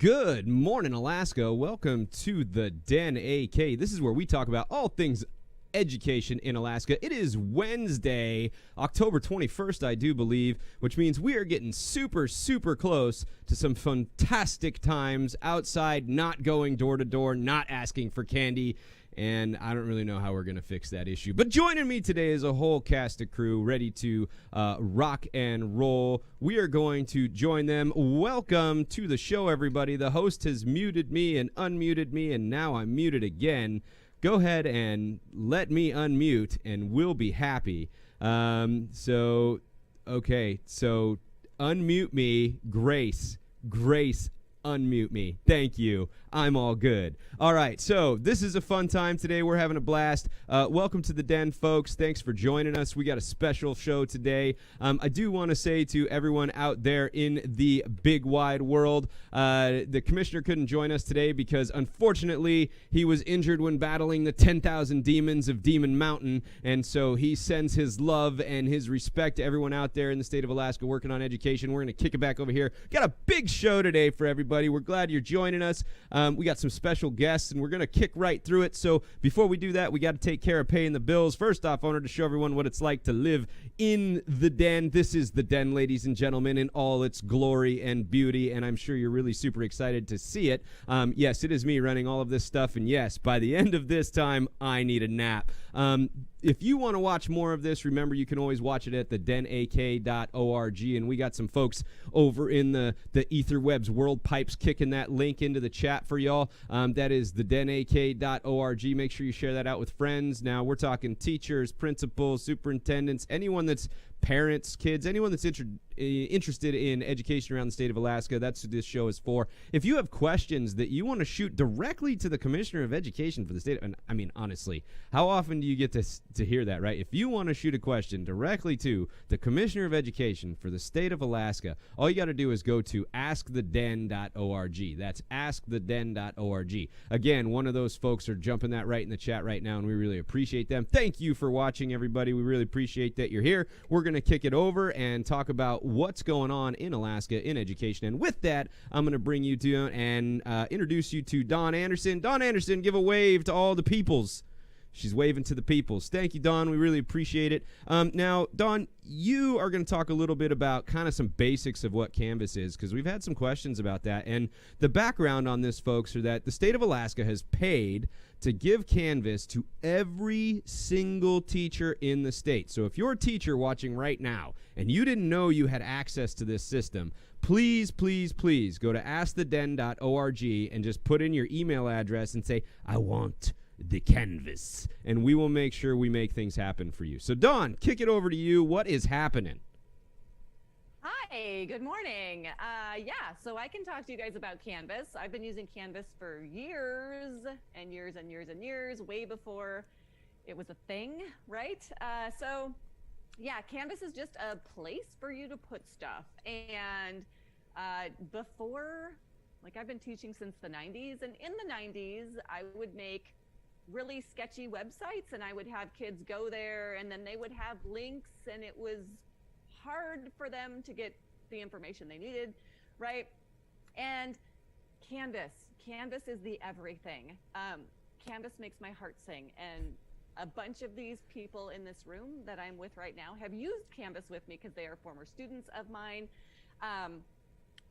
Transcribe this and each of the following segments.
Good morning, Alaska. Welcome to the Den AK. This is where we talk about all things education in Alaska. It is Wednesday, October 21st, I do believe, which means we are getting super close to some fantastic times outside, not going door to door, not asking for candy. And I don't really know how we're going to fix that issue. But joining me today is a whole cast of crew ready to rock and roll. We are going to join them. Welcome to the show, everybody. The host has muted me and unmuted me, and now I'm muted again. Go ahead and let me unmute, and we'll be happy. So unmute me. Grace, unmute me. Thank you. I'm all good. All right, so this is a fun time today. We're having a blast. Welcome to the Den, folks. Thanks for joining us. We got a special show today. I do want to say to everyone out there in the big wide world, the commissioner couldn't join us today because, unfortunately, he was injured when battling the 10,000 demons of Demon Mountain, and so he sends his love and his respect to everyone out there in the state of Alaska working on education. We're going to kick it back over here. Got a big show today for everybody. We're glad you're joining us. We got some special guests, and we're going to kick right through it. So before we do that, we got to take care of paying the bills. First off, I wanted to show everyone what it's like to live in the Den. This is the Den, ladies and gentlemen, in all its glory and beauty, and I'm sure you're really super excited to see it. Yes, it is me running all of this stuff, and yes, by the end of this time, I need a nap. If you want to watch more of this, remember you can always watch it at thedenak.org, and we got some folks over in the Etherwebs World Pipes kicking that link into the chat for y'all. That is thedenak.org. Make sure you share that out with friends. Now, we're talking teachers, principals, superintendents, anyone that's parents, kids, anyone that's interested in education around the state of Alaska. That's what this show is for. If you have questions that you want to shoot directly to the Commissioner of Education for the state, and I mean, honestly, how often do you get to hear that, right? If you want to shoot a question directly to the Commissioner of Education for the state of Alaska, all you got to do is go to asktheden.org. That's asktheden.org. Again, one of those folks are jumping that right in the chat right now, and we really appreciate them. Thank you for watching, everybody. We really appreciate that you're here. We're going to kick it over and talk about what's going on in Alaska in education. And with that, I'm going to bring you to and introduce you to Dawn Anderson. Dawn Anderson, give a wave to all the peoples. She's waving to the peoples. Thank you, Dawn. We really appreciate it. Now, Dawn, you are going to talk a little bit about kind of some basics of what Canvas is, because we've had some questions about that. And the background on this, folks, are that the state of Alaska has paid to give Canvas to every single teacher in the state. So if you're a teacher watching right now and you didn't know you had access to this system, please go to asktheden.org and just put in your email address and say, I want the Canvas, and we will make sure we make things happen for you. So, Dawn, kick it over to you. What is happening? Hi, good morning. So I can talk to you guys about Canvas. I've been using Canvas for years and years, way before it was a thing, right? Canvas is just a place for you to put stuff. And before, I've been teaching since the 90s, and in the 90s, I would make really sketchy websites, and I would have kids go there, and then they would have links, and it was hard for them to get the information they needed, right? And Canvas is the everything. Canvas makes my heart sing, and a bunch of these people in this room that I'm with right now have used Canvas with me because they are former students of mine.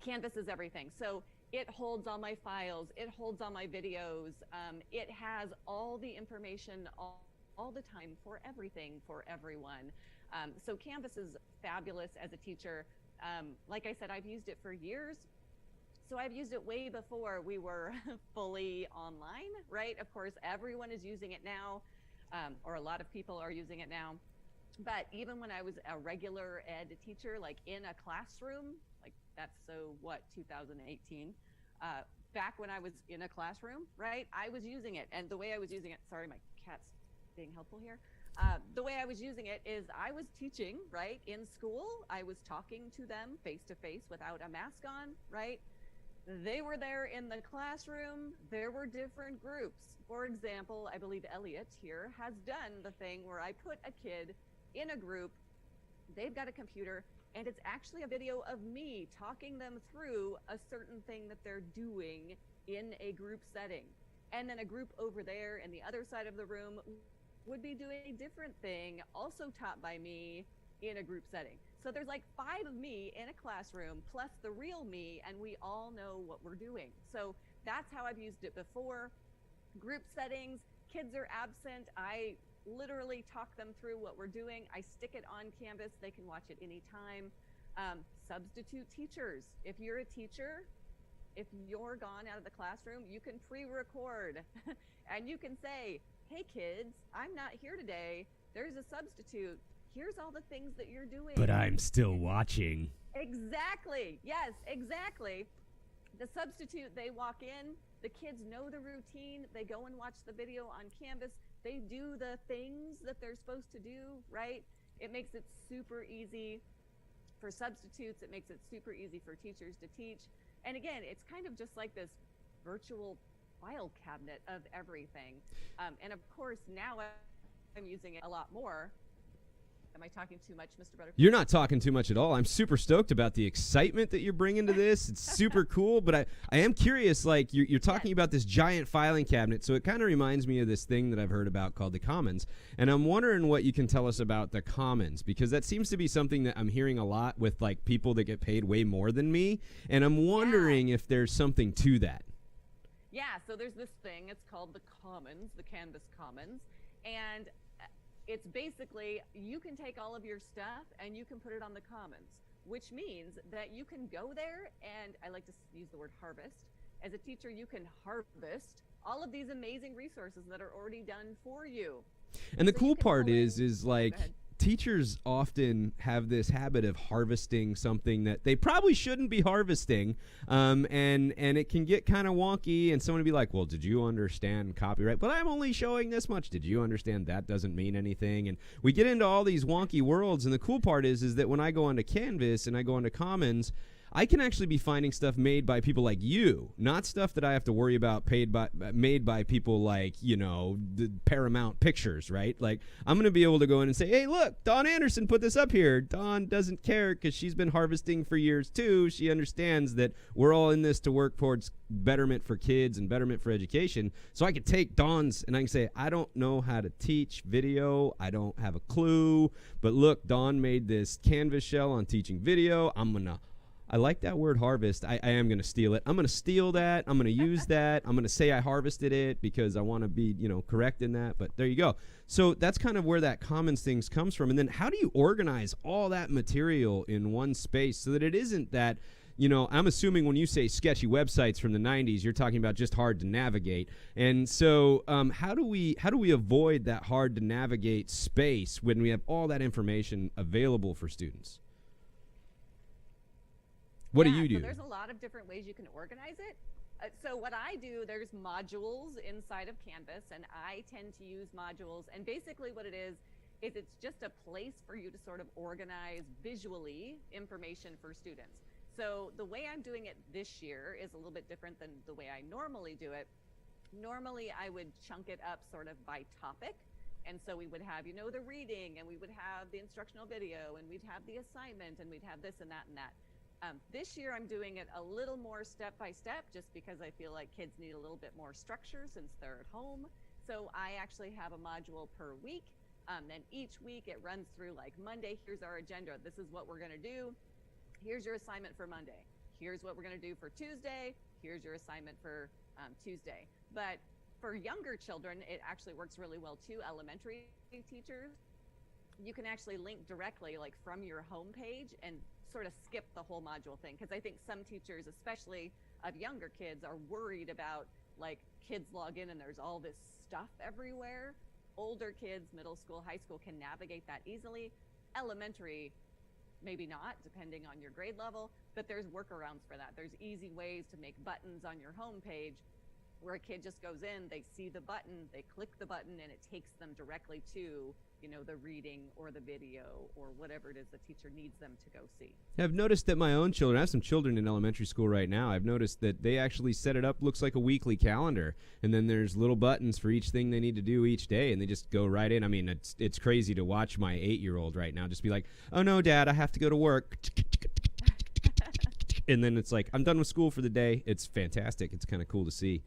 Canvas is everything. So it holds all my files, it holds all my videos, it has all the information all the time for everything, for everyone. So Canvas is fabulous as a teacher. Like I said, I've used it for years. So I've used it way before we were fully online, right? Of course, everyone is using it now, or a lot of people are using it now. But even when I was a regular ed teacher, in a classroom, that's 2018, back when I was in a classroom, right, I was using it. And the way I was using it, sorry, my cat's being helpful here. The way I was using it is I was teaching, right, in school. I was talking to them face to face without a mask on, right? They were there in the classroom. There were different groups. For example, I believe Elliot here has done the thing where I put a kid in a group. They've got a computer. And it's actually a video of me talking them through a certain thing that they're doing in a group setting. And then a group over there in the other side of the room would be doing a different thing, also taught by me in a group setting. So there's like 5 of me in a classroom plus the real me, and we all know what we're doing. So that's how I've used it before. Group settings, kids are absent. I literally talk them through what we're doing. I stick it on Canvas. They can watch it anytime. Substitute teachers. If you're a teacher, if you're gone out of the classroom, you can pre-record and you can say, hey kids, I'm not here today. There's a substitute. Here's all the things that you're doing. But I'm still watching. Exactly. Yes, exactly. The substitute, they walk in, the kids know the routine, they go and watch the video on Canvas, they do the things that they're supposed to do, right? It makes it super easy for substitutes, it makes it super easy for teachers to teach. And again, it's kind of just like this virtual file cabinet of everything. And of course, now I'm using it a lot more. Am I talking too much, Mr. Butterfield? You're not talking too much at all. I'm super stoked about the excitement that you're bringing to this. It's super cool, but I am curious, like, you're talking about this giant filing cabinet, so it kind of reminds me of this thing that I've heard about called the Commons, and I'm wondering what you can tell us about the Commons, because that seems to be something that I'm hearing a lot with, like, people that get paid way more than me, and I'm wondering if there's something to that. Yeah, so there's this thing, it's called the Commons, the Canvas Commons, and it's basically, you can take all of your stuff and you can put it on the Commons, which means that you can go there, and I like to use the word harvest. As a teacher, you can harvest all of these amazing resources that are already done for you. And the cool part is like, teachers often have this habit of harvesting something that they probably shouldn't be harvesting, and it can get kind of wonky, and someone would be like, well, did you understand copyright? But I'm only showing this much. Did you understand that doesn't mean anything? And we get into all these wonky worlds, and the cool part is that when I go onto Canvas and I go onto Commons, I can actually be finding stuff made by people like you, not stuff that I have to worry about made by people like, you know, the Paramount Pictures, right? Like, I'm going to be able to go in and say, hey, look, Dawn Anderson put this up here. Dawn doesn't care because she's been harvesting for years too. She understands that we're all in this to work towards betterment for kids and betterment for education. So I can take Dawn's and I can say, I don't know how to teach video. I don't have a clue. But look, Dawn made this Canvas shell on teaching video. I like that word harvest. I am going to steal it. I'm going to steal that. I'm going to use that. I'm going to say I harvested it because I want to be, correct in that. But there you go. So that's kind of where that Commons things comes from. And then how do you organize all that material in one space so that it isn't that, I'm assuming when you say sketchy websites from the 90s, you're talking about just hard to navigate. And so how do we avoid that hard to navigate space when we have all that information available for students? What do you do? So there's a lot of different ways you can organize it. So what I do, there's modules inside of Canvas, and I tend to use modules. And basically what it is it's just a place for you to sort of organize visually information for students. So the way I'm doing it this year is a little bit different than the way I normally do it. Normally I would chunk it up sort of by topic. And so we would have, the reading, and we would have the instructional video, and we'd have the assignment, and we'd have this and that and that. This year I'm doing it a little more step by step just because I feel like kids need a little bit more structure since they're at home. So I actually have a module per week. Then each week it runs through, like, Monday, here's our agenda. This is what we're going to do. Here's your assignment for Monday. Here's what we're going to do for Tuesday. Here's your assignment for Tuesday. But for younger children, it actually works really well too. Elementary teachers, you can actually link directly, like, from your home page and sort of skip the whole module thing, because I think some teachers, especially of younger kids, are worried about, like, kids log in and there's all this stuff everywhere. Older kids, middle school, high school, can navigate that easily. Elementary, maybe not, depending on your grade level, but there's workarounds for that. There's easy ways to make buttons on your home page where a kid just goes in, they see the button, they click the button, and it takes them directly to, the reading or the video or whatever it is the teacher needs them to go see. I've noticed that my own children, I have some children in elementary school right now, I've noticed that they actually set it up, looks like a weekly calendar, and then there's little buttons for each thing they need to do each day, and they just go right in. I mean, it's crazy to watch my 8-year-old right now just be like, oh no, Dad, I have to go to work. And then it's like, I'm done with school for the day. It's fantastic. It's kind of cool to see.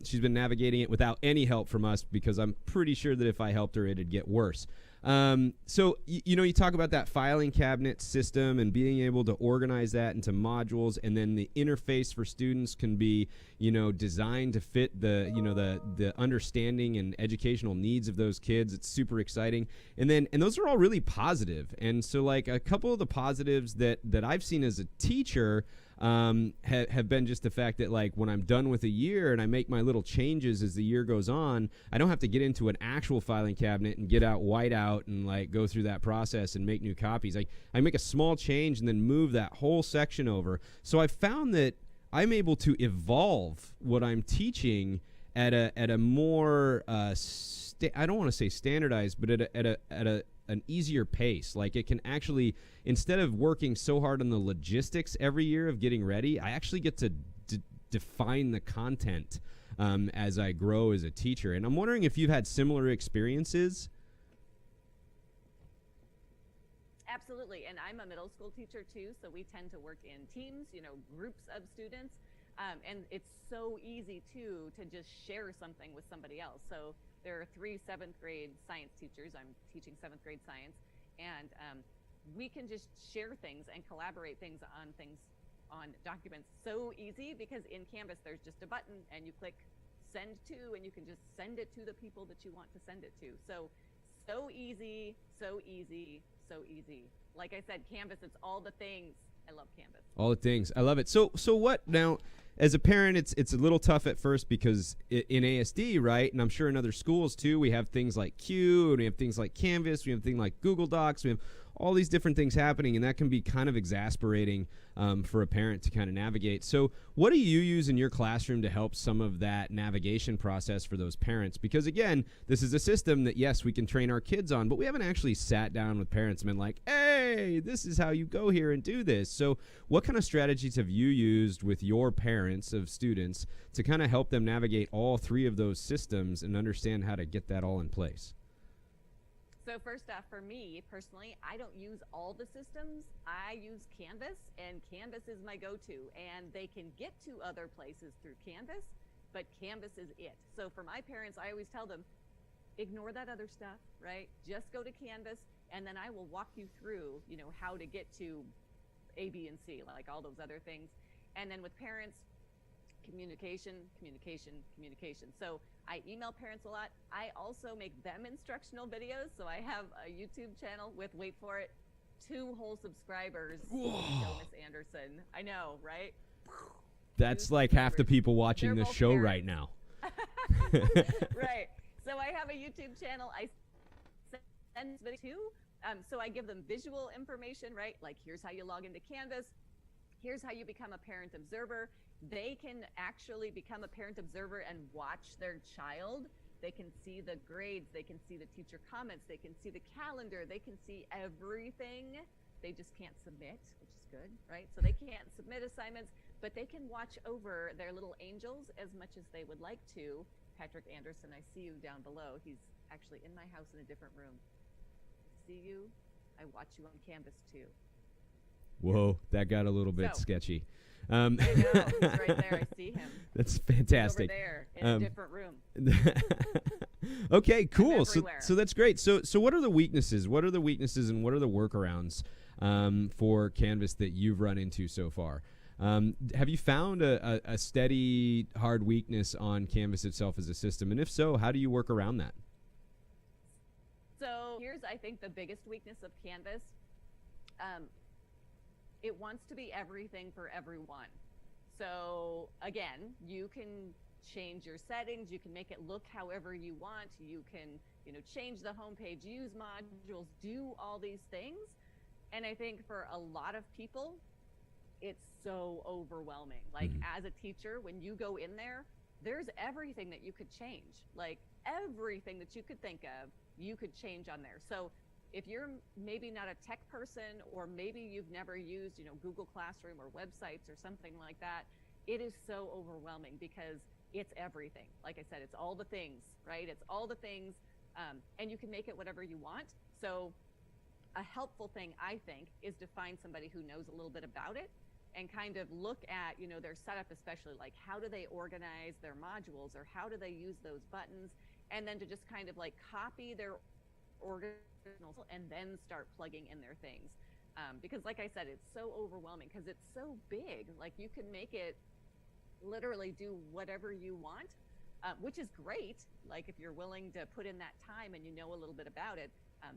She's been navigating it without any help from us because I'm pretty sure that if I helped her, it'd get worse. So, you talk about that filing cabinet system and being able to organize that into modules, and then the interface for students can be, designed to fit the understanding and educational needs of those kids. It's super exciting. And those are all really positive. And so like a couple of the positives that I've seen as a teacher have been just the fact that like when I'm done with a year and I make my little changes as the year goes on, I don't have to get into an actual filing cabinet and get out whiteout and like go through that process and make new copies. I make a small change and then move that whole section over. So I found that I'm able to evolve what I'm teaching at a more I don't want to say standardized, but at an easier pace. Like it can actually, instead of working so hard on the logistics every year of getting ready, I actually get to define the content as I grow as a teacher. And I'm wondering if you've had similar experiences. Absolutely. And I'm a middle school teacher too, so we tend to work in teams, groups of students. And it's so easy too to just share something with somebody else. So there are 3 7th grade science teachers. I'm teaching 7th grade science, and we can just share things and collaborate things on documents so easy, because in Canvas there's just a button and you click send to, and you can just send it to the people that you want to send it to. So easy, so easy, so easy. Like I said, Canvas, it's all the things. I love Canvas. All the things. I love it. So what now? As a parent, it's a little tough at first because in ASD, right, and I'm sure in other schools too, we have things like Q, and we have things like Canvas, we have things like Google Docs, we have all these different things happening, and that can be kind of exasperating for a parent to kind of navigate. So what do you use in your classroom to help some of that navigation process for those parents? Because again, this is a system that, yes, we can train our kids on, but we haven't actually sat down with parents and been like, hey, this is how you go here and do this. So what kind of strategies have you used with your parents of students to kind of help them navigate all 3 of those systems and understand how to get that all in place? So first off, for me personally, I don't use all the systems. I use Canvas, and Canvas is my go-to. And they can get to other places through Canvas, but Canvas is it. So for my parents, I always tell them, ignore that other stuff, right? Just go to Canvas, and then I will walk you through, how to get to A, B, and C, like all those other things. And then with parents, communication. So I email parents a lot. I also make them instructional videos. So I have a YouTube channel with, wait for it, 2 whole subscribers. Miss Anderson. I know, right? That's like half the people watching this show parents right now. Right. So I have a YouTube channel. I send videos too. So I give them visual information, right? Like, here's how you log into Canvas. Here's how you become a parent observer. They can actually become a parent observer and watch their child. They can see the grades. They can see the teacher comments. They can see the calendar. They can see everything. They just can't submit, which is good, right? So they can't submit assignments, but they can watch over their little angels as much as they would like to. Patrick Anderson, I see you down below. He's actually in my house in a different room. I see you. I watch you on Canvas too. Whoa, that got a little bit sketchy. I know, he's right there. I see him. That's fantastic. He's over there in a different room. Okay, cool. So that's great. So what are the weaknesses? What are the weaknesses and what are the workarounds for Canvas that you've run into so far? Have you found a steady, hard weakness on Canvas itself as a system? And if so, how do you work around that? So here's, I think, the biggest weakness of Canvas. It wants to be everything for everyone. So again, you can change your settings. You can make it look however you want. You can, change the homepage, use modules, do all these things. And I think for a lot of people, it's so overwhelming. Like as a teacher, when you go in there, there's everything that you could change. Like everything that you could think of, you could change on there. So if you're maybe not a tech person, or maybe you've never used, Google Classroom or websites or something like that, it is so overwhelming because it's everything. Like I said, it's all the things, right? It's all the things, and you can make it whatever you want. So a helpful thing, I think, is to find somebody who knows a little bit about it and kind of look at, their setup, especially like how do they organize their modules, or how do they use those buttons, and then to just kind of like copy their organizational and then start plugging in their things. Because like I said, it's so overwhelming because it's so big. Like you can make it literally do whatever you want, which is great. Like if you're willing to put in that time and you know a little bit about it,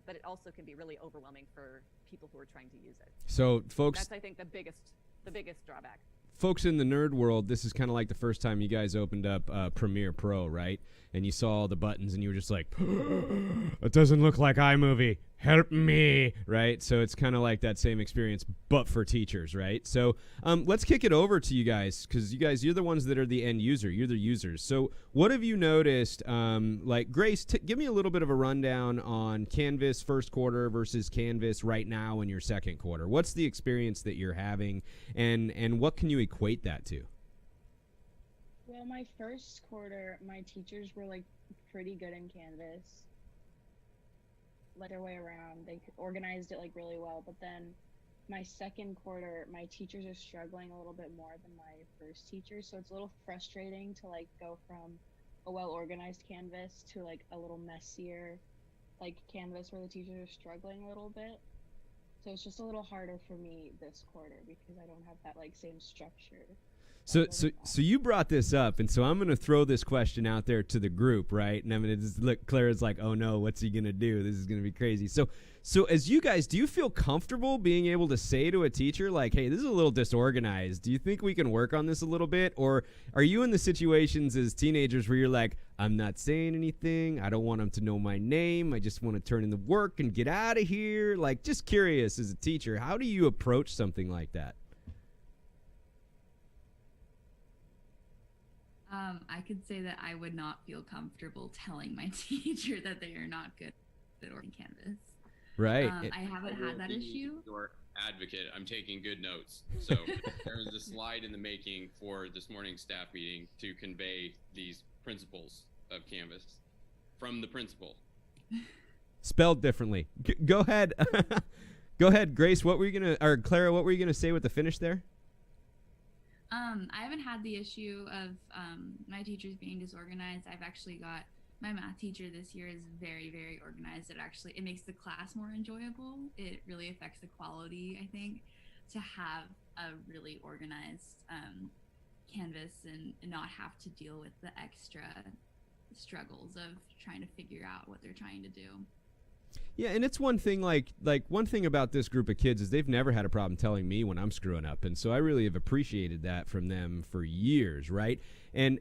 but it also can be really overwhelming for people who are trying to use it. So folks, that's I think the biggest drawback. Folks in the nerd world, this is kind of like the first time you guys opened up Premiere Pro, right? And you saw all the buttons and you were just like, it doesn't look like iMovie. Help me, right? So it's kind of like that same experience, but for teachers, right? So let's kick it over to you guys, because you're the ones that are the end user. You're the users. So what have you noticed? Like, Grace, give me a little bit of a rundown on Canvas first quarter versus Canvas right now in your second quarter. What's the experience that you're having, and what can you equate that to? Well, my first quarter, my teachers were like pretty good in Canvas. Let their way around. They organized it like really well. But then my second quarter, my teachers are struggling a little bit more than my first teacher. So it's a little frustrating to like go from a well-organized Canvas to like a little messier like Canvas where the teachers are struggling a little bit. So it's just a little harder for me this quarter because I don't have that like same structure. So you brought this up, and so I'm going to throw this question out there to the group, right? And I'm going to just look. Clara's like, "Oh no, what's he going to do? This is going to be crazy." So as you guys, do you feel comfortable being able to say to a teacher like, "Hey, this is a little disorganized. Do you think we can work on this a little bit?" Or are you in the situations as teenagers where you're like, "I'm not saying anything. I don't want them to know my name. I just want to turn in the work and get out of here." Like, just curious as a teacher, how do you approach something like that? I could say that I would not feel comfortable telling my teacher that they are not good at ordering Canvas. Right. I haven't had that issue. Your advocate. I'm taking good notes. So there is a slide in the making for this morning's staff meeting to convey these principles of Canvas from the principal. Spelled differently. Go ahead. Go ahead, Grace. What were you gonna, or Clara? What were you gonna say with the finish there? I haven't had the issue of my teachers being disorganized. I've actually got my math teacher this year is very, very organized. It makes the class more enjoyable. It really affects the quality, I think, to have a really organized Canvas and not have to deal with the extra struggles of trying to figure out what they're trying to do. Yeah, and it's one thing, like one thing about this group of kids is they've never had a problem telling me when I'm screwing up, and so I really have appreciated that from them for years, right? And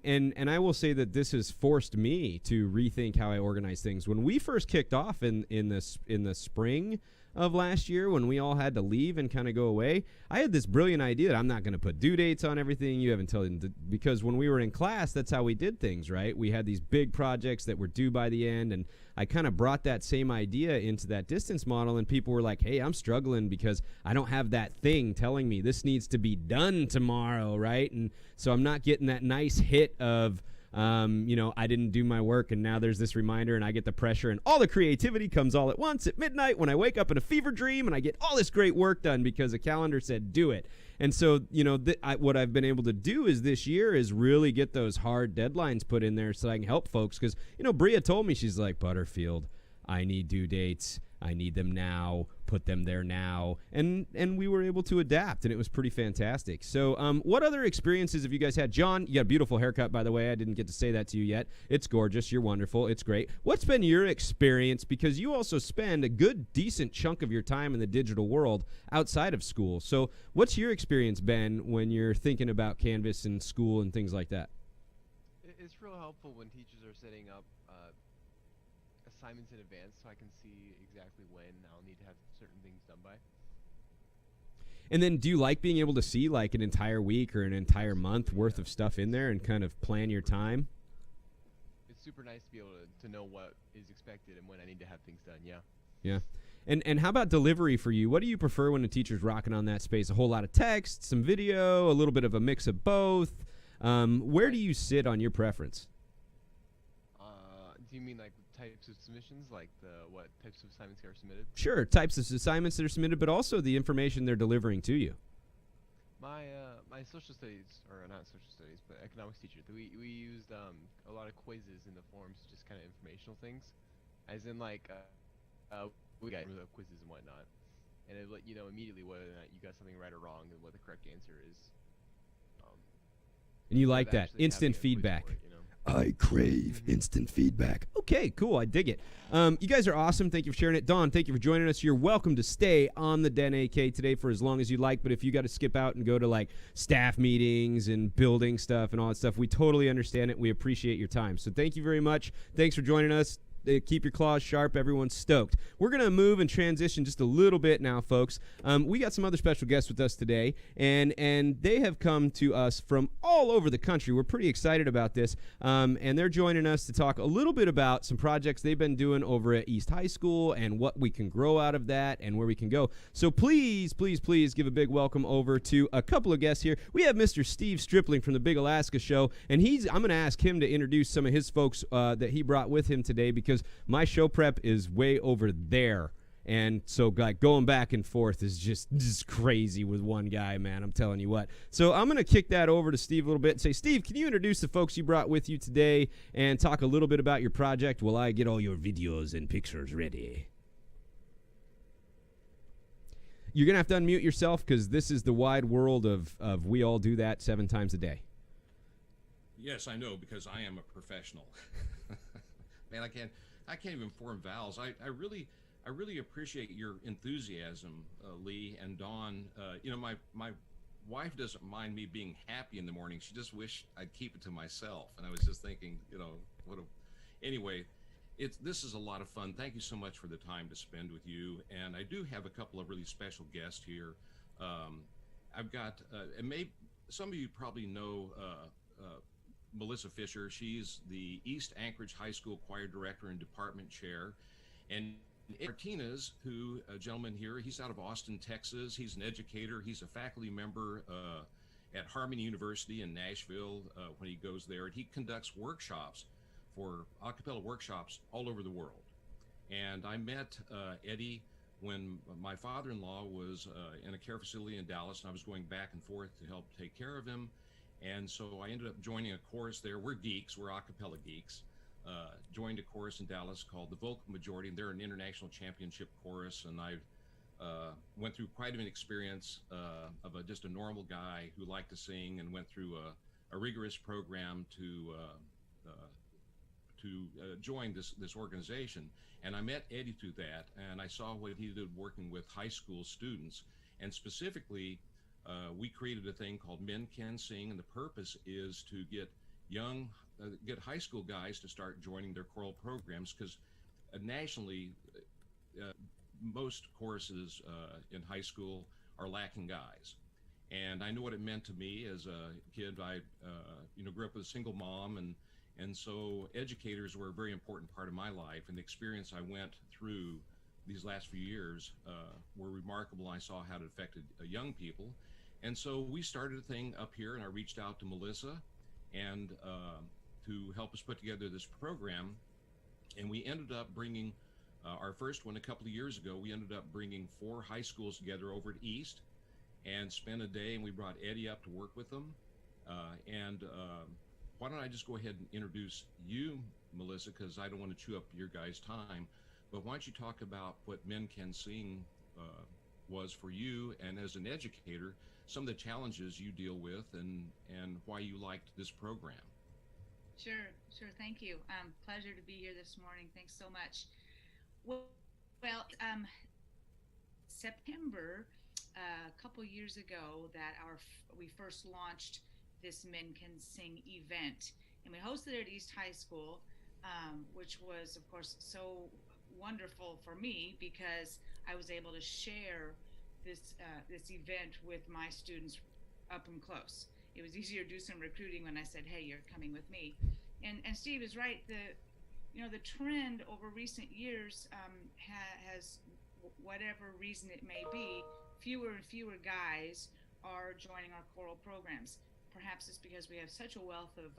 I will say that this has forced me to rethink how I organize things. When we first kicked off in the spring of last year, when we all had to leave and kind of go away, I had this brilliant idea that I'm not going to put due dates on everything. You haven't told them, because when we were in class, that's how we did things, right? We had these big projects that were due by the end, and I kind of brought that same idea into that distance model, and people were like, hey, I'm struggling because I don't have that thing telling me this needs to be done tomorrow, right? And so I'm not getting that nice hit of, I didn't do my work, and now there's this reminder, and I get the pressure, and all the creativity comes all at once at midnight when I wake up in a fever dream, and I get all this great work done because a calendar said do it. And so, what I've been able to do is this year is really get those hard deadlines put in there so I can help folks. Because, Bria told me, she's like, Butterfield, I need due dates. I need them now. Put them there now. And we were able to adapt, and it was pretty fantastic. So what other experiences have you guys had? John, you got a beautiful haircut, by the way. I didn't get to say that to you yet. It's gorgeous. You're wonderful. It's great. What's been your experience? Because you also spend a good, decent chunk of your time in the digital world outside of school. So what's your experience been when you're thinking about Canvas and school and things like that? It's real helpful when teachers are setting up assignments in advance so I can see exactly when I'll need to have certain things done by. And then do you like being able to see like an entire week or an entire month worth of stuff in there and kind of plan your time? It's super nice to be able to know what is expected and when I need to have things done. Yeah. Yeah. And how about delivery for you? What do you prefer when a teacher's rocking on that space? A whole lot of text, some video, a little bit of a mix of both? Where do you sit on your preference? Do you mean like types of submissions, like what types of assignments are submitted? Sure, types of assignments that are submitted, but also the information they're delivering to you. My social studies, or not social studies, but economics teacher, we used a lot of quizzes in the forms, just kind of informational things, as in like we got the quizzes and whatnot, and it let you know immediately whether or not you got something right or wrong and what the correct answer is. And you like that actually instant having a quiz feedback. for it, you know? I crave instant feedback. Okay, cool. I dig it. You guys are awesome. Thank you for sharing it. Dawn, thank you for joining us. You're welcome to stay on the Den AK today for as long as you like, but if you got to skip out and go to like staff meetings and building stuff and all that stuff, we totally understand it. We appreciate your time. So thank you very much. Thanks for joining us. Keep your claws sharp. Everyone's stoked. We're going to move and transition just a little bit now, folks. We got some other special guests with us today, and they have come to us from all over the country. We're pretty excited about this, and they're joining us to talk a little bit about some projects they've been doing over at East High School and what we can grow out of that and where we can go. So please, please, please give a big welcome over to a couple of guests here. We have Mr. Steve Stripling from the Big Alaska Show, and I'm going to ask him to introduce some of his folks that he brought with him today, because my show prep is way over there, and so like going back and forth is just crazy with one guy, man. I'm telling you what. So I'm going to kick that over to Steve a little bit and say, Steve, can you introduce the folks you brought with you today and talk a little bit about your project while I get all your videos and pictures ready? You're going to have to unmute yourself, because this is the wide world of we all do that 7 times a day. Yes, I know, because I am a professional. Man, I can't even form vowels. I really appreciate your enthusiasm, Lee and Dawn. My wife doesn't mind me being happy in the morning. She just wished I'd keep it to myself. And I was just thinking, anyway, this is a lot of fun. Thank you so much for the time to spend with you. And I do have a couple of really special guests here. I've got, and maybe some of you probably know Melissa Fisher. She's the East Anchorage High School Choir Director and Department Chair. And Martinez, who, a gentleman here, he's out of Austin, Texas. He's an educator. He's a faculty member at Harmony University in Nashville when he goes there. And he conducts workshops for a cappella workshops all over the world. And I met Eddie when my father-in-law was in a care facility in Dallas, and I was going back and forth to help take care of him. And so I ended up joining a chorus there. We're geeks, we're a cappella geeks. Joined a chorus in Dallas called the Vocal Majority, and they're an international championship chorus. And I went through quite an experience of just a normal guy who liked to sing, and went through a rigorous program to join this organization. And I met Eddie through that, and I saw what he did working with high school students, and specifically we created a thing called Men Can Sing, and the purpose is to get get high school guys to start joining their choral programs, because nationally most choruses in high school are lacking guys. And I knew what it meant to me as a kid. I grew up with a single mom, and so educators were a very important part of my life, and the experience I went through these last few years were remarkable. I saw how it affected young people. And so we started a thing up here, and I reached out to Melissa and to help us put together this program. And we ended up bringing our first one a couple of years ago. We ended up bringing 4 high schools together over at East and spent a day, and we brought Eddie up to work with them. Why don't I just go ahead and introduce you, Melissa, because I don't want to chew up your guys' time. But why don't you talk about what Men Can Sing was for you, and as an educator, some of the challenges you deal with, and why you liked this program. Sure. Thank you. Pleasure to be here this morning. Thanks so much. Well, September, a couple years ago, that we first launched this Men Can Sing event, and we hosted it at East High School, which was, of course, so wonderful for me, because I was able to share this event with my students up and close. It was easier to do some recruiting when I said, "Hey, you're coming with me." And Steve is right. The trend over recent years has, whatever reason it may be, fewer and fewer guys are joining our choral programs. Perhaps it's because we have such a wealth of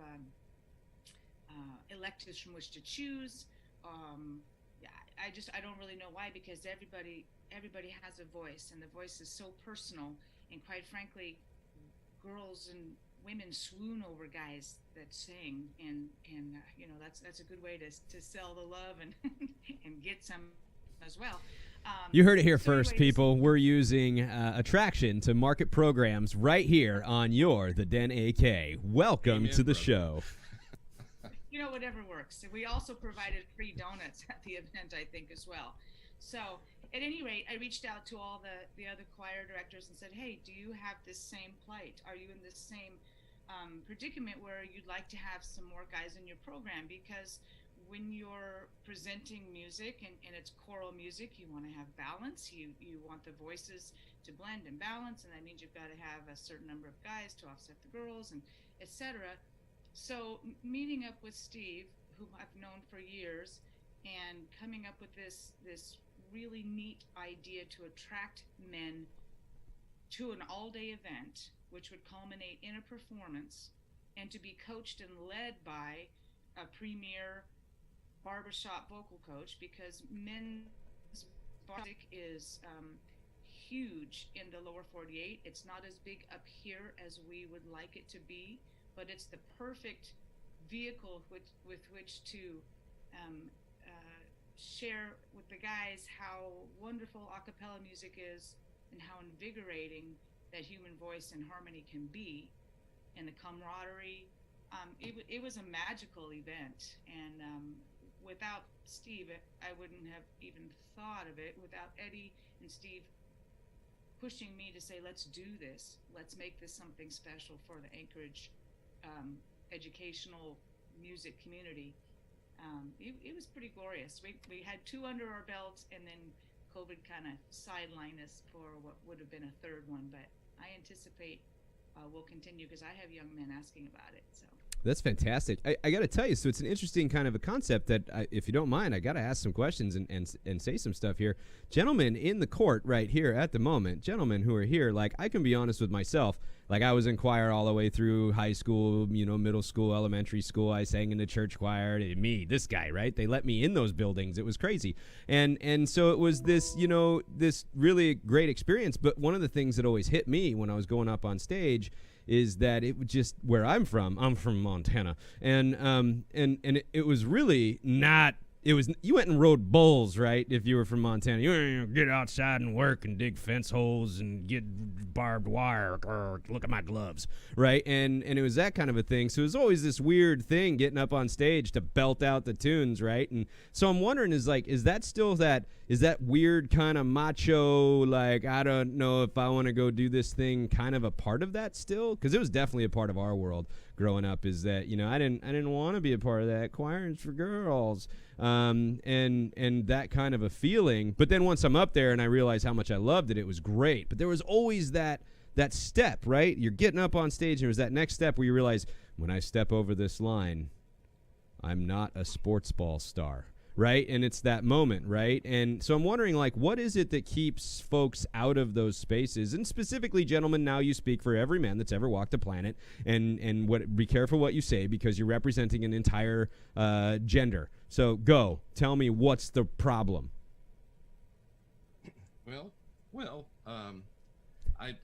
electives from which to choose. I don't really know why, because everybody has a voice, and the voice is so personal. And quite frankly, girls and women swoon over guys that sing, and that's a good way to sell the love and and get some as well. You heard it here So first, anyways- people. We're using attraction to market programs right here on the Den AK. Welcome Amen, to the brother. show. Whatever works. We also provided free donuts at the event, I think, as well. So at any rate, I reached out to all the other choir directors and said, "Hey, do you have this same plight? Are you in this same predicament where you'd like to have some more guys in your program? Because when you're presenting music and it's choral music, you want to have balance. You want the voices to blend and balance, and that means you've got to have a certain number of guys to offset the girls, and etc." So meeting up with Steve, who I've known for years, and coming up with this really neat idea to attract men to an all-day event, which would culminate in a performance, and to be coached and led by a premier barbershop vocal coach, because men's music is huge in the lower 48. It's not as big up here as we would like it to be, but it's the perfect vehicle with which to share with the guys how wonderful a cappella music is, and how invigorating that human voice and harmony can be, and the camaraderie. It was a magical event, and without Steve, I wouldn't have even thought of it. Without Eddie and Steve pushing me to say, "Let's do this. Let's make this something special for the Anchorage educational music community." It was pretty glorious. We had 2 under our belts, and then COVID kind of sidelined us for what would have been a 3rd one. But I anticipate we'll continue, because I have young men asking about it. So. That's fantastic. I got to tell you, so it's an interesting kind of a concept that, if you don't mind, I got to ask some questions and say some stuff here. Gentlemen in the court right here at the moment, gentlemen who are here, like, I can be honest with myself. Like, I was in choir all the way through high school, middle school, elementary school. I sang in the church choir. This guy, right? They let me in those buildings. It was crazy. And so it was this, this really great experience. But one of the things that always hit me when I was going up on stage is that it was just where I'm from Montana. And it was really not. It was, you went and rode bulls, right? If you were from Montana, you get outside and work and dig fence holes and get barbed wire. Look at my gloves, right? And it was that kind of a thing. So it was always this weird thing getting up on stage to belt out the tunes, right? And so I'm wondering, is that still is that weird kind of macho, like, I don't know if I want to go do this thing, kind of a part of that still? Because it was definitely a part of our world growing up, is that, I didn't want to be a part of that. Choir is for girls. And that kind of a feeling. But then once I'm up there and I realized how much I loved it, it was great. But there was always that step, right? You're getting up on stage, and there was that next step where you realize, when I step over this line, I'm not a sports ball star, right? And it's that moment, right? And so I'm wondering, like, what is it that keeps folks out of those spaces? And specifically, gentlemen, now you speak for every man that's ever walked the planet, and be careful what you say, because you're representing an entire gender. So go, tell me, what's the problem? Well, I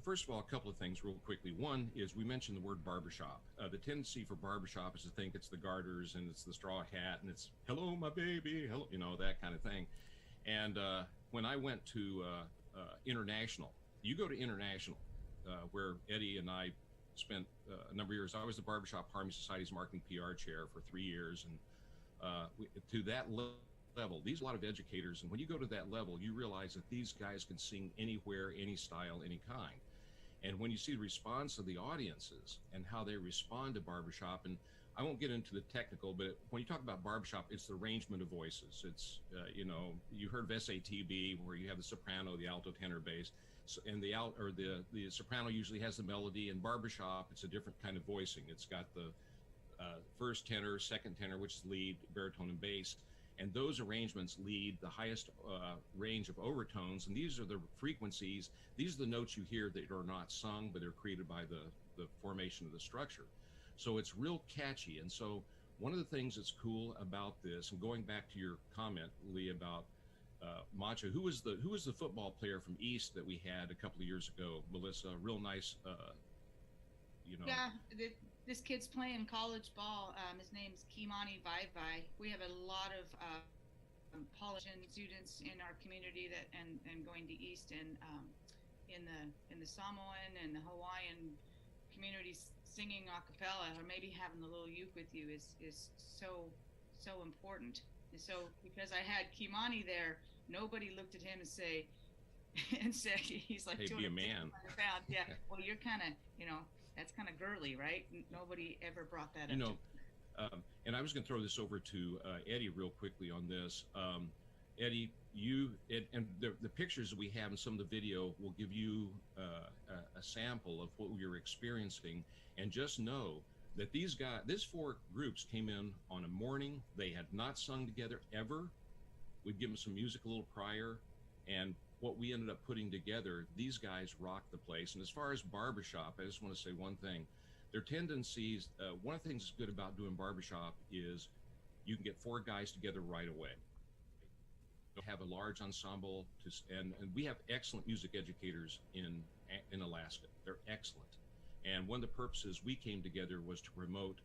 first of all, a couple of things real quickly. One is, we mentioned the word barbershop. The tendency for barbershop is to think it's the garters and it's the straw hat and it's "hello, my baby," hello, that kind of thing. And when I went to international, you go to international, where Eddie and I spent a number of years. I was the Barbershop Harmony Society's marketing PR chair for 3 years, and to that level, these are a lot of educators, and when you go to that level, you realize that these guys can sing anywhere, any style, any kind. And when you see the response of the audiences and how they respond to barbershop, and I won't get into the technical, but when you talk about barbershop, it's the arrangement of voices. It's, you know, you heard of SATB, where you have the soprano, the alto, tenor, bass, and the soprano usually has the melody. In barbershop, it's a different kind of voicing. It's got the first tenor, second tenor, which is lead, baritone, and bass. And those arrangements lead the highest range of overtones. And these are the frequencies. These are the notes you hear that are not sung, but they're created by the formation of the structure. So it's real catchy. And so one of the things that's cool about this, and going back to your comment, Lee, about Macho, who was the football player from East that we had a couple of years ago, Melissa, real nice, you know. Yeah, this kid's playing college ball. His name's Kimani Vaivai. We have a lot of Polynesian students in our community that and going to East and in the Samoan and the Hawaiian communities singing a cappella, or maybe having the little uke with you is so important. And so because I had Kimani there, nobody looked at him and say he's like, hey, be a man. Pounds. Yeah. Well, you're kind of, you know, that's kind of girly, right? Nobody ever brought that you up. Know, and I was going to throw this over to Eddie real quickly on this. Eddie, the pictures that we have in some of the video will give you a sample of what we were experiencing. And just know that these 4 groups came in on a morning. They had not sung together ever. We'd give them some music a little prior. And what we ended up putting together, these guys rocked the place. And as far as barbershop, I just want to say one thing. Their tendencies, one of the things that's good about doing barbershop is you can get 4 guys together right away. Have a large ensemble, and we have excellent music educators in Alaska. They're excellent. And one of the purposes we came together was to promote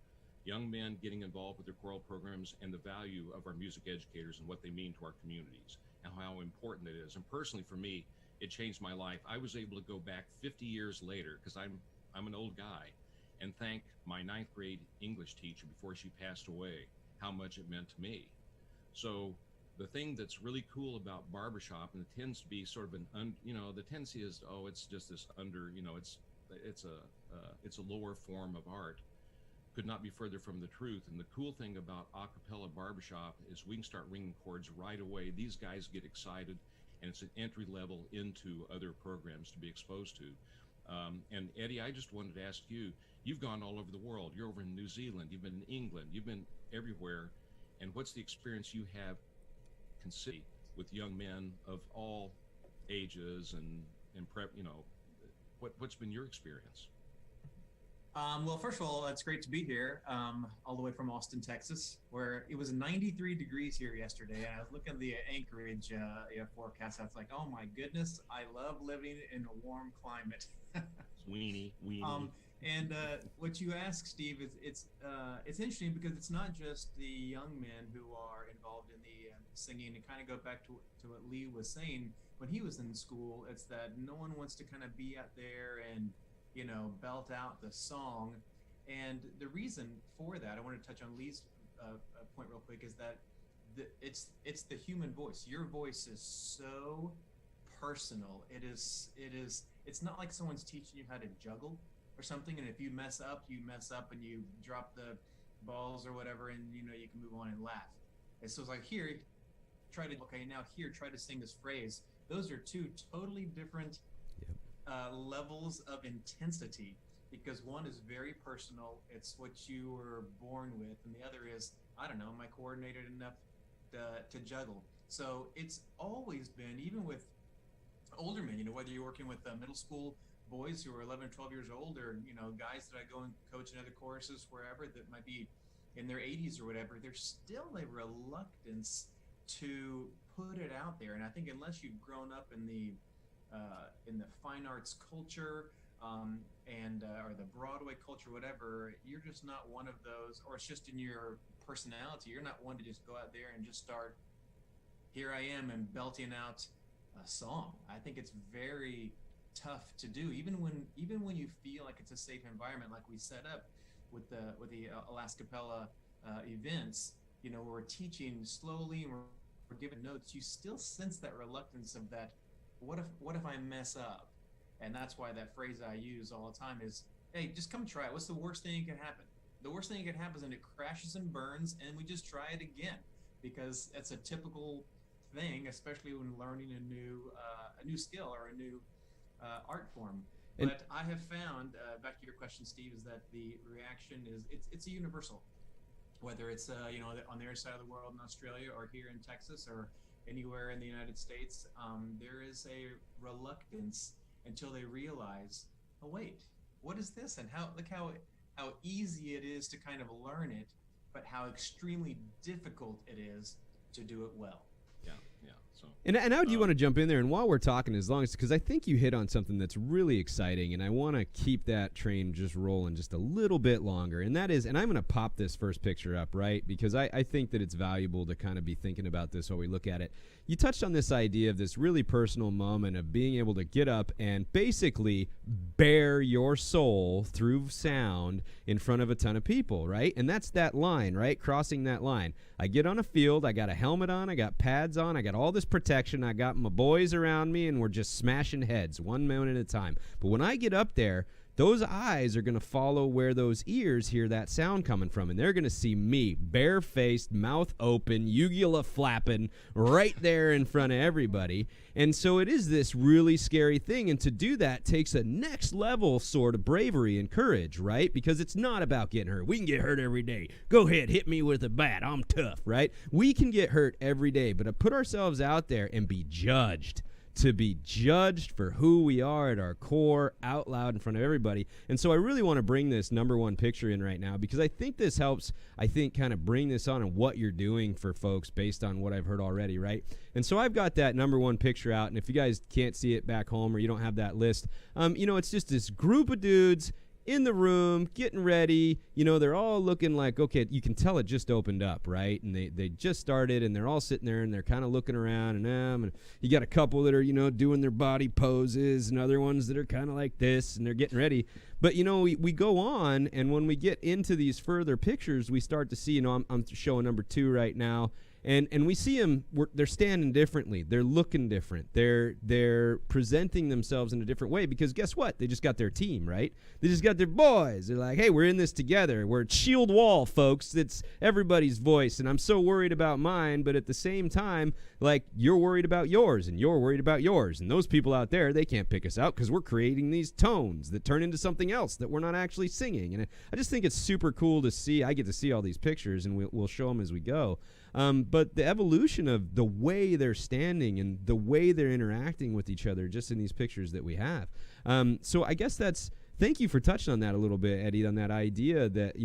young men getting involved with their choral programs and the value of our music educators and what they mean to our communities and how important it is. And personally, for me, it changed my life. I was able to go back 50 years later, because I'm an old guy, and thank my 9th grade English teacher before she passed away, how much it meant to me. So the thing that's really cool about barbershop, and it tends to be sort of the tendency is, oh, it's just this it's a lower form of art, could not be further from the truth. And the cool thing about a cappella barbershop is we can start ringing chords right away. These guys get excited, and it's an entry level into other programs to be exposed to. And Eddie, I just wanted to ask you, you've gone all over the world. You're over in New Zealand, you've been in England, you've been everywhere. And what's the experience you have considered with young men of all ages and prep, you know, what's been your experience? Well, first of all, it's great to be here, all the way from Austin, Texas, where it was 93 degrees here yesterday. And I was looking at the Anchorage forecast. I was like, oh my goodness, I love living in a warm climate. Weenie. And what you ask, Steve, is it's interesting because it's not just the young men who are involved in the singing. And kind of go back to what Lee was saying when he was in school. It's that no one wants to kind of be out there and, you know, belt out the song. And the reason for that, I want to touch on Lee's point real quick, is that it's the human voice. Your voice is so personal. It's not like someone's teaching you how to juggle or something, and if you mess up and you drop the balls or whatever, and you know, you can move on and laugh. And so it's like, here, try to sing this phrase. Those are 2 totally different levels of intensity, because one is very personal. It's what you were born with, and the other is, I don't know, am I coordinated enough to juggle? So it's always been, even with older men, you know, whether you're working with middle school boys who are 11 or 12 years old, or, you know, guys that I go and coach in other courses wherever that might be in their 80s or whatever, there's still a reluctance to put it out there. And I think unless you've grown up in the fine arts culture or the Broadway culture, whatever, you're just not one of those, or it's just in your personality. You're not one to just go out there and just start, here I am, and belting out a song. I think it's very tough to do, even when you feel like it's a safe environment, like we set up with the Alaska Cappella events. You know, where we're teaching slowly and we're giving notes. You still sense that reluctance of that. What if I mess up? And that's why that phrase I use all the time is, hey, just come try it. What's the worst thing that can happen? the worst thing that can happen is that it crashes and burns, and we just try it again, because that's a typical thing, especially when learning a new skill or a new art form. And- But I have found, back to your question, Steve, is that the reaction is it's a universal, whether it's on the other side of the world in Australia or here in Texas or anywhere in the United States. There is a reluctance until they realize, oh wait, what is this? And look how easy it is to kind of learn it, but how extremely difficult it is to do it well. Yeah. So And I do want to jump in there, and while we're talking, as long as, because I think you hit on something that's really exciting, and I want to keep that train just rolling just a little bit longer, and that is, and I'm going to pop this first picture up, right, because I think that it's valuable to kind of be thinking about this while we look at it. You touched on this idea of this really personal moment of being able to get up and basically bare your soul through sound in front of a ton of people, right? And that's that line, right? Crossing that line. I get on a field, I got a helmet on, I got pads on, I got all this protection, I got my boys around me, and we're just smashing heads one moment at a time. But when I get up there, those eyes are going to follow where those ears hear that sound coming from, and they're going to see me barefaced, mouth open, uvula flapping right there in front of everybody. And so it is this really scary thing, and to do that takes a next level sort of bravery and courage, right? Because it's not about getting hurt. We can get hurt every day. Go ahead, hit me with a bat. I'm tough, right? We can get hurt every day, but to put ourselves out there and be judged, to be judged for who we are at our core out loud in front of everybody. And so I really want to bring this number one picture in right now, because I think this helps, kind of bring this on and what you're doing for folks based on what I've heard already, right? And so I've got that number one picture out, and if you guys can't see it back home or you don't have that list, it's just this group of dudes in the room, getting ready. They're all looking like, okay, you can tell it just opened up, right? And they just started, and they're all sitting there, and they're kind of looking around, and you got a couple that are, doing their body poses, and other ones that are kind of like this, and they're getting ready. But, we go on, and when we get into these further pictures, we start to see, I'm showing number 2 right now, and we see them, they're standing differently. They're looking different. They're presenting themselves in a different way, because guess what? They just got their team, right? They just got their boys. They're like, hey, we're in this together. We're shield wall, folks. It's everybody's voice, and I'm so worried about mine, but at the same time, like, you're worried about yours, and you're worried about yours. And those people out there, they can't pick us out because we're creating these tones that turn into something else that we're not actually singing. And I just think it's super cool to see. I get to see all these pictures, and we'll show them as we go. But the evolution of the way they're standing and the way they're interacting with each other just in these pictures that we have. So I guess thank you for touching on that a little bit, Eddie, on that idea that,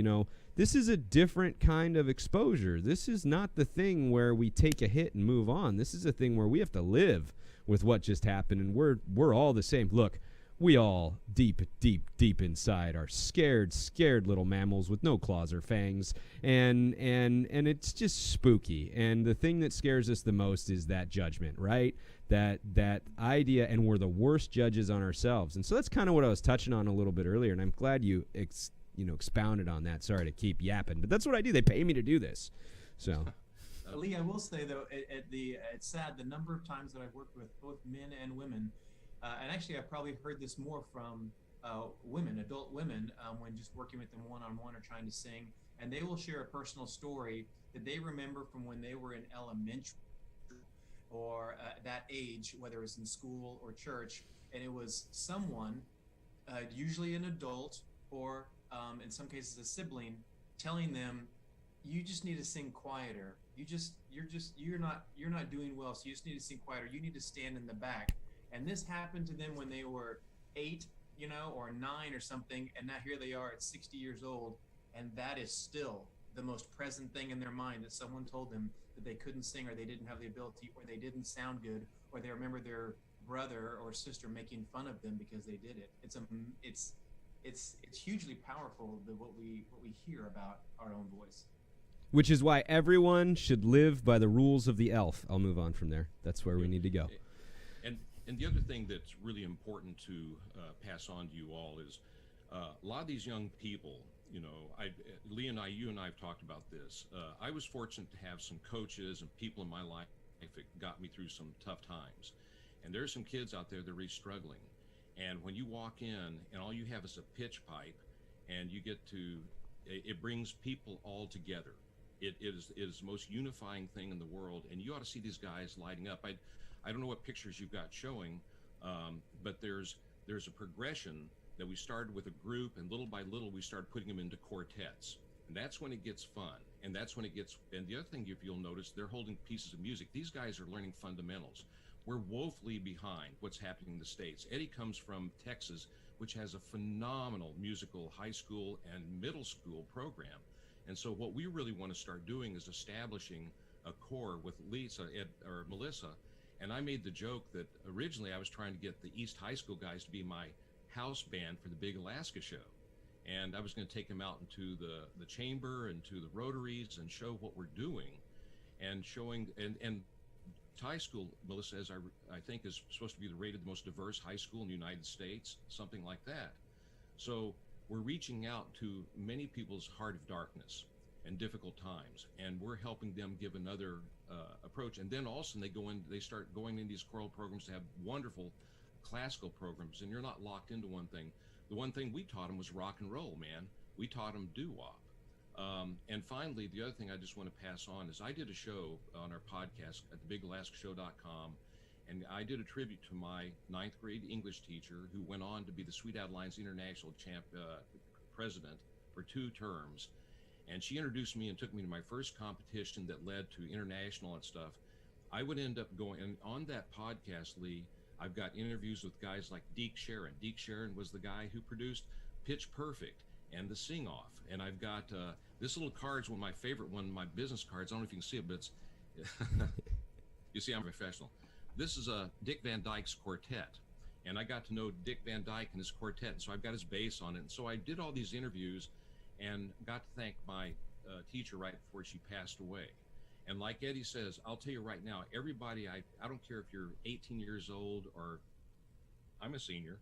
this is a different kind of exposure. This is not the thing where we take a hit and move on. This is a thing where we have to live with what just happened, and we're all the same. Look, we all deep inside are scared little mammals with no claws or fangs, and it's just spooky. And the thing that scares us the most is that judgment, right? That idea, and we're the worst judges on ourselves. And so that's kind of what I was touching on a little bit earlier, and I'm glad you expounded on that. Sorry to keep yapping, but that's what I do. They pay me to do this. So Lee, I will say though, it's sad the number of times that I've worked with both men and women. And actually, I've probably heard this more from women, adult women, when just working with them one-on-one or trying to sing. And they will share a personal story that they remember from when they were in elementary or that age, whether it was in school or church. And it was someone, usually an adult or in some cases a sibling, telling them, you just need to sing quieter. You're not doing well, so you just need to sing quieter. You need to stand in the back. And this happened to them when they were 8, or 9 or something, and now here they are at 60 years old, and that is still the most present thing in their mind, that someone told them that they couldn't sing, or they didn't have the ability, or they didn't sound good, or they remember their brother or sister making fun of them because they did it. It's hugely powerful, what we hear about our own voice. Which is why everyone should live by the rules of the elf. I'll move on from there. That's where we need to go. And the other thing that's really important to pass on to you all is a lot of these young people, Lee and you and I have talked about this. I was fortunate to have some coaches and people in my life that got me through some tough times. And there's some kids out there that are really struggling. And when you walk in and all you have is a pitch pipe, and you get to it brings people all together. It is the most unifying thing in the world, and you ought to see these guys lighting up. I don't know what pictures you've got showing, but there's a progression that we started with a group, and little by little we started putting them into quartets, and that's when it gets fun, and that's when it gets. And the other thing, if you'll notice, they're holding pieces of music. These guys are learning fundamentals. We're woefully behind what's happening in the States. Eddie comes from Texas, which has a phenomenal musical high school and middle school program. And so what we really want to start doing is establishing a core with Melissa. And I made the joke that originally I was trying to get the East High School guys to be my house band for the Big Alaska show. And I was going to take them out into the chamber and to the rotaries and show what we're doing, and showing, and high school, Melissa, as I think is supposed to be rated the most diverse high school in the United States, something like that. So we're reaching out to many people's heart of darkness and difficult times, and we're helping them give another approach. And then also they start going in these choral programs to have wonderful classical programs, and you're not locked into one thing. The one thing we taught them was rock and roll, man. We taught them doo-wop. And finally, the other thing I just want to pass on is I did a show on our podcast at thebigalaskashow.com, and I did a tribute to my 9th grade English teacher who went on to be the Sweet Adelines International president for 2 terms. And she introduced me and took me to my first competition that led to international and stuff. I would end up going, and on that podcast, Lee, I've got interviews with guys like Deke Sharon. Deke Sharon was the guy who produced Pitch Perfect and The Sing Off. And I've got this little card's one of my favorite my business cards. I don't know if you can see it, but it's you see, I'm a professional. This is Dick Van Dyke's quartet, and I got to know Dick Van Dyke and his quartet, and so I've got his bass on it. And so I did all these interviews and got to thank my teacher right before she passed away. And like Eddie says, I'll tell you right now, everybody, I don't care if you're 18 years old or I'm a senior,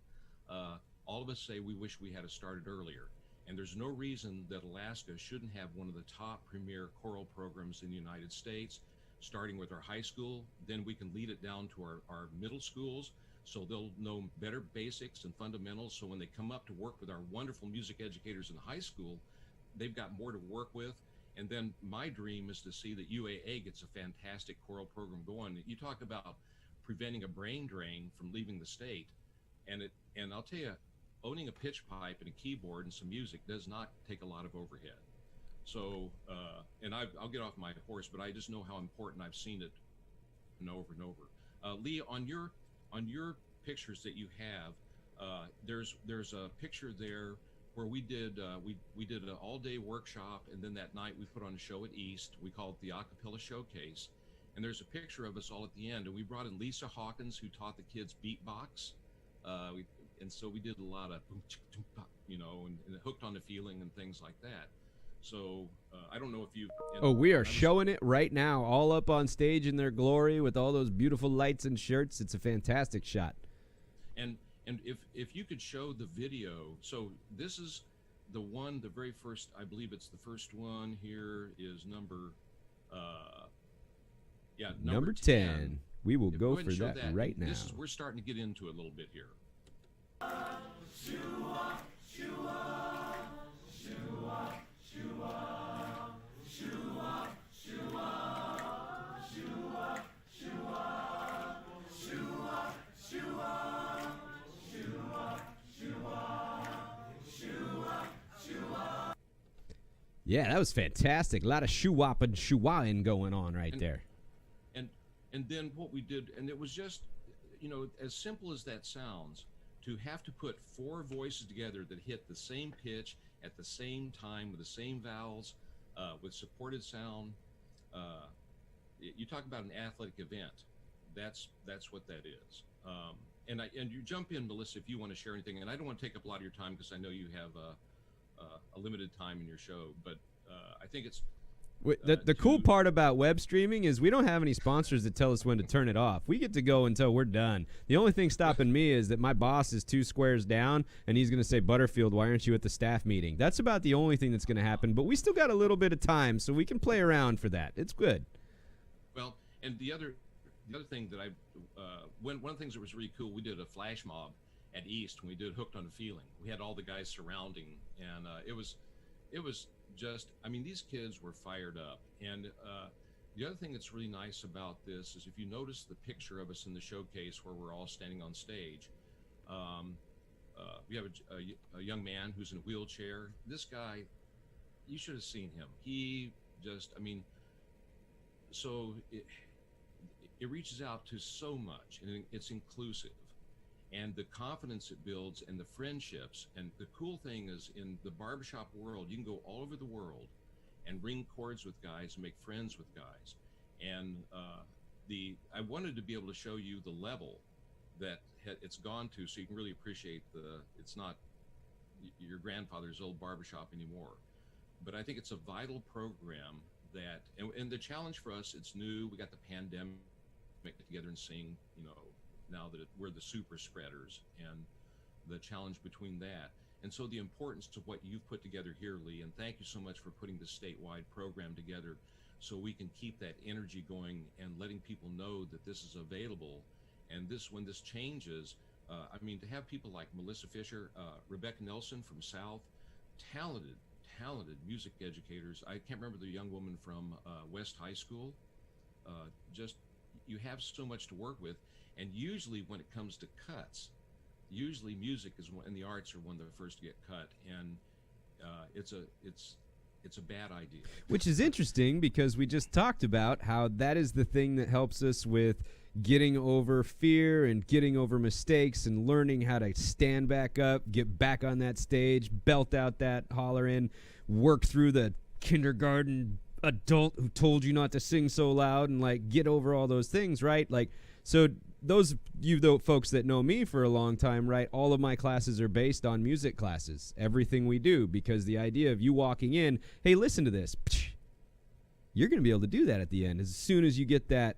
all of us say we wish we had started earlier. And there's no reason that Alaska shouldn't have one of the top premier choral programs in the United States, starting with our high school. Then we can lead it down to our middle schools, so they'll know better basics and fundamentals. So when they come up to work with our wonderful music educators in high school, they've got more to work with. And then my dream is to see that UAA gets a fantastic choral program going. You talk about preventing a brain drain from leaving the state, and I'll tell you, owning a pitch pipe and a keyboard and some music does not take a lot of overhead. So, and I'll get off my horse, but I just know how important I've seen it over and over. Lee, on your pictures that you have, there's a picture there where we did an all-day workshop, and then that night we put on a show at East. We called it the Acapella Showcase, and there's a picture of us all at the end. And we brought in Lisa Hawkins, who taught the kids beatbox. And so we did a lot of, and hooked on the feeling and things like that. So I don't know if you. We are showing it right now, all up on stage in their glory with all those beautiful lights and shirts. It's a fantastic shot. And if you could show the video. So this is the very first. I believe it's the first one. Here is number 10. We will go for that right now. We're starting to get into it a little bit here. Yeah, that was fantastic. A lot of shoo-wop and shoo-wah-ing going on right there. And then what we did, and it was just, as simple as that sounds, to have to put 4 voices together that hit the same pitch at the same time with the same vowels, with supported sound. You talk about an athletic event. That's what that is. And you jump in, Melissa, if you want to share anything. And I don't want to take up a lot of your time because I know you have a limited time in your show. But I think it's the cool part about web streaming is we don't have any sponsors that tell us when to turn it off. We get to go until we're done. The only thing stopping me is that my boss is 2 squares down, and he's going to say, Butterfield, why aren't you at the staff meeting? That's about the only thing that's going to happen. But we still got a little bit of time, so we can play around for that. It's good. Well, and the other thing that one of the things that was really cool, we did a flash mob at East when we did Hooked on a Feeling. We had all the guys surrounding, and it was just, I mean, these kids were fired up. And the other thing that's really nice about this is if you notice the picture of us in the showcase where we're all standing on stage, we have a young man who's in a wheelchair. This guy, you should have seen him. He just, I mean, so it reaches out to so much, and it's inclusive. And the confidence it builds and the friendships. And the cool thing is, in the barbershop world, you can go all over the world and ring chords with guys and make friends with guys. And I wanted to be able to show you the level that it's gone to, so you can really appreciate it's not your grandfather's old barbershop anymore. But I think it's a vital program that, and the challenge for us, it's new. We got the pandemic, get together and sing, now that we're the super spreaders, and the challenge between that. And so the importance of what you've put together here, Lee, and thank you so much for putting this statewide program together so we can keep that energy going and letting people know that this is available. And when this changes, I mean, to have people like Melissa Fisher, Rebecca Nelson from South, talented music educators. I can't remember the young woman from West High School. Just, you have so much to work with. And usually when it comes to cuts, usually music and the arts are one of the first to get cut, and it's a bad idea. Which is interesting, because we just talked about how that is the thing that helps us with getting over fear and getting over mistakes and learning how to stand back up, get back on that stage, belt out that holler in, work through the kindergarten adult who told you not to sing so loud, and like get over all those things, right? Like, so those folks that know me for a long time, right, all of my classes are based on music classes, everything we do, because the idea of you walking in, hey, listen to this, you're going to be able to do that at the end. As soon as you get that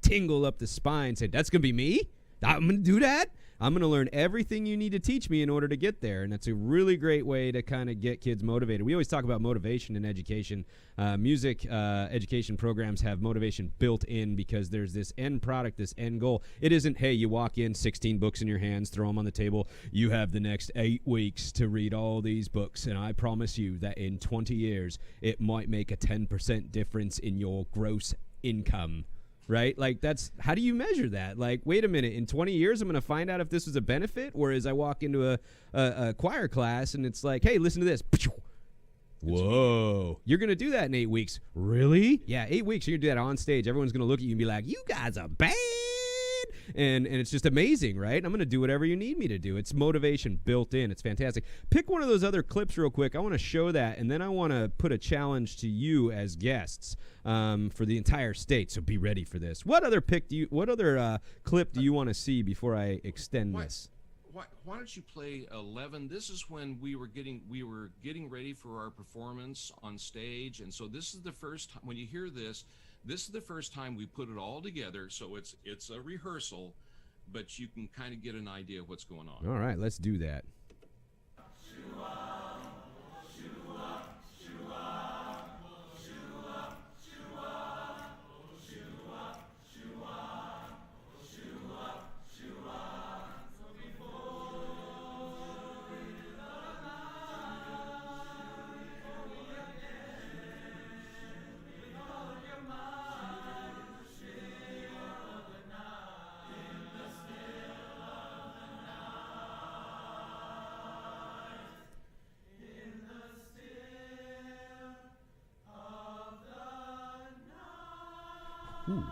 tingle up the spine, say, that's going to be me? I'm going to do that? I'm going to learn everything you need to teach me in order to get there. And that's a really great way to kind of get kids motivated. We always talk about motivation in education. Music education programs have motivation built in, because there's this end product, this end goal. It isn't, hey, you walk in, 16 books in your hands, throw them on the table. You have the next 8 weeks to read all these books, and I promise you that in 20 years, it might make a 10% difference in your gross income. Right? Like, that's, how do you measure that? Like, wait a minute, in 20 years, I'm going to find out if this was a benefit, whereas I walk into a choir class and it's like, hey, listen to this. Whoa. You're going to do that in 8 weeks. Really? Yeah, 8 weeks. You're going to do that on stage. Everyone's going to look at you and be like, you guys are bad. And it's just amazing, right? I'm going to do whatever you need me to do. It's motivation built in. It's fantastic. Pick one of those other clips real quick. I want to show that, and then I want to put a challenge to you as guests for the entire state. So be ready for this. What other clip do you want to see before I extend this? Why don't you play 11? This is when we were getting ready for our performance on stage, and so this is the first time when you hear this. This is the first time we put it all together, so it's a rehearsal, but you can kind of get an idea of what's going on. All right, let's do that. Ooh.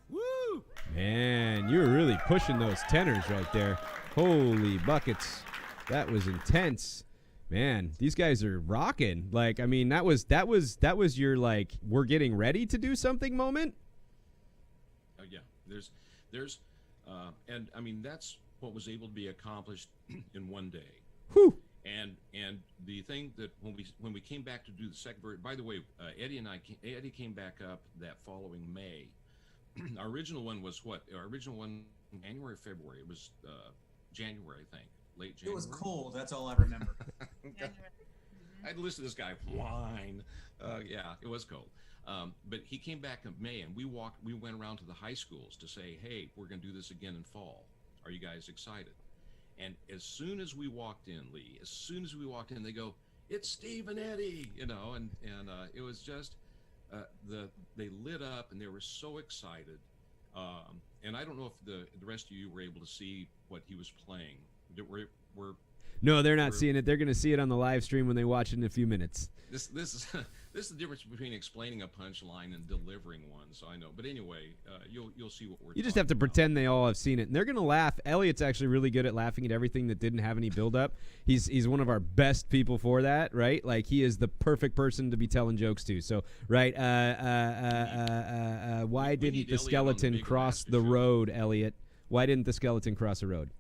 Woo! Man, you were really pushing those tenors right there. Holy buckets. That was intense. Man, these guys are rocking. Like, I mean, that was your, like, we're getting ready to do something moment. Yeah, and I mean, that's what was able to be accomplished in one day. Whew. And the thing that when we came back to do the second version, by the way, Eddie came back up that following May. Our original one was what? Our original one, January, February. It was January, I think, late January. It was cold. That's all I remember. I'd listen to this guy whine. Yeah, it was cold. But he came back in May, and we went around to the high schools to say, hey, we're going to do this again in fall. Are you guys excited? And as soon as we walked in, Lee, they go, it's Steve and Eddie, and it was just, they lit up and they were so excited. And I don't know if the rest of you were able to see what he was playing. No, they're not seeing it. They're going to see it on the live stream when they watch it in a few minutes. This is this is the difference between explaining a punchline and delivering one. So I know, but anyway, you'll see what we're. You just have to pretend they all have seen it, and they're going to laugh. Elliot's actually really good at laughing at everything that didn't have any build-up. He's one of our best people for that, right? Like, he is the perfect person to be telling jokes to. So, right? Why didn't the skeleton cross the road, Elliot? Why didn't the skeleton cross the road?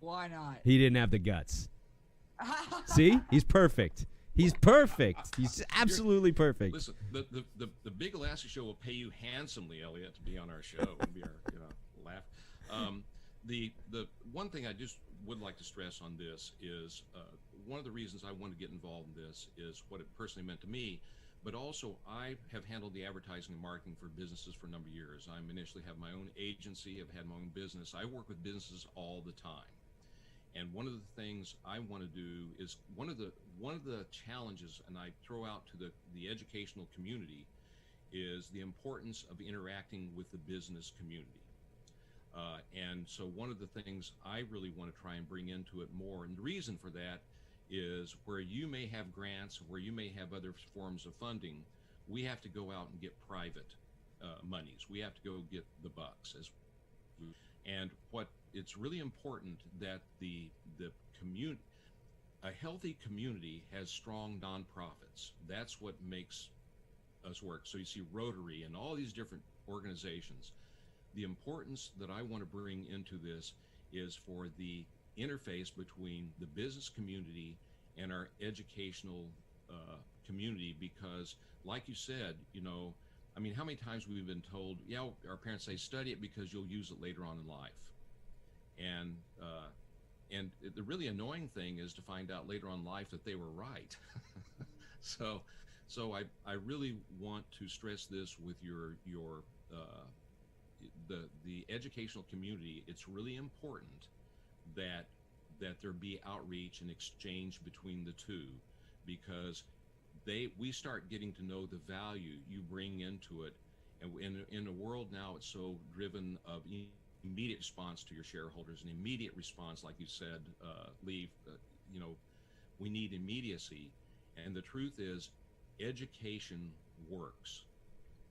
Why not? He didn't have the guts. See? He's perfect. He's perfect. He's absolutely perfect. Listen, the Big Alaska Show will pay you handsomely, Elliot, to be on our show and be our laugh. The one thing I just would like to stress on this is one of the reasons I want to get involved in this is what it personally meant to me, but also I have handled the advertising and marketing for businesses for a number of years. I initially have my own agency. I've had my own business. I work with businesses all the time. And one of the things I want to do is one of the challenges, and I throw out to the educational community, is the importance of interacting with the business community. And so one of the things I really want to try and bring into it more, and the reason for that is where you may have grants, where you may have other forms of funding, we have to go out and get private monies. We have to go get the bucks. And what it's really important that the community, a healthy community has strong nonprofits. That's what makes us work. So you see Rotary and all these different organizations. The importance that I want to bring into this is for the interface between the business community and our educational community, because like you said, I mean, how many times we've been told, yeah, our parents say, study it because you'll use it later on in life. And the really annoying thing is to find out later on in life that they were right. So I really want to stress this with the educational community. It's really important that there be outreach and exchange between the two, because we start getting to know the value you bring into it. And in a world now, it's so driven of immediate response to your shareholders, an immediate response, like you said, Lee, we need immediacy. And the truth is, education works.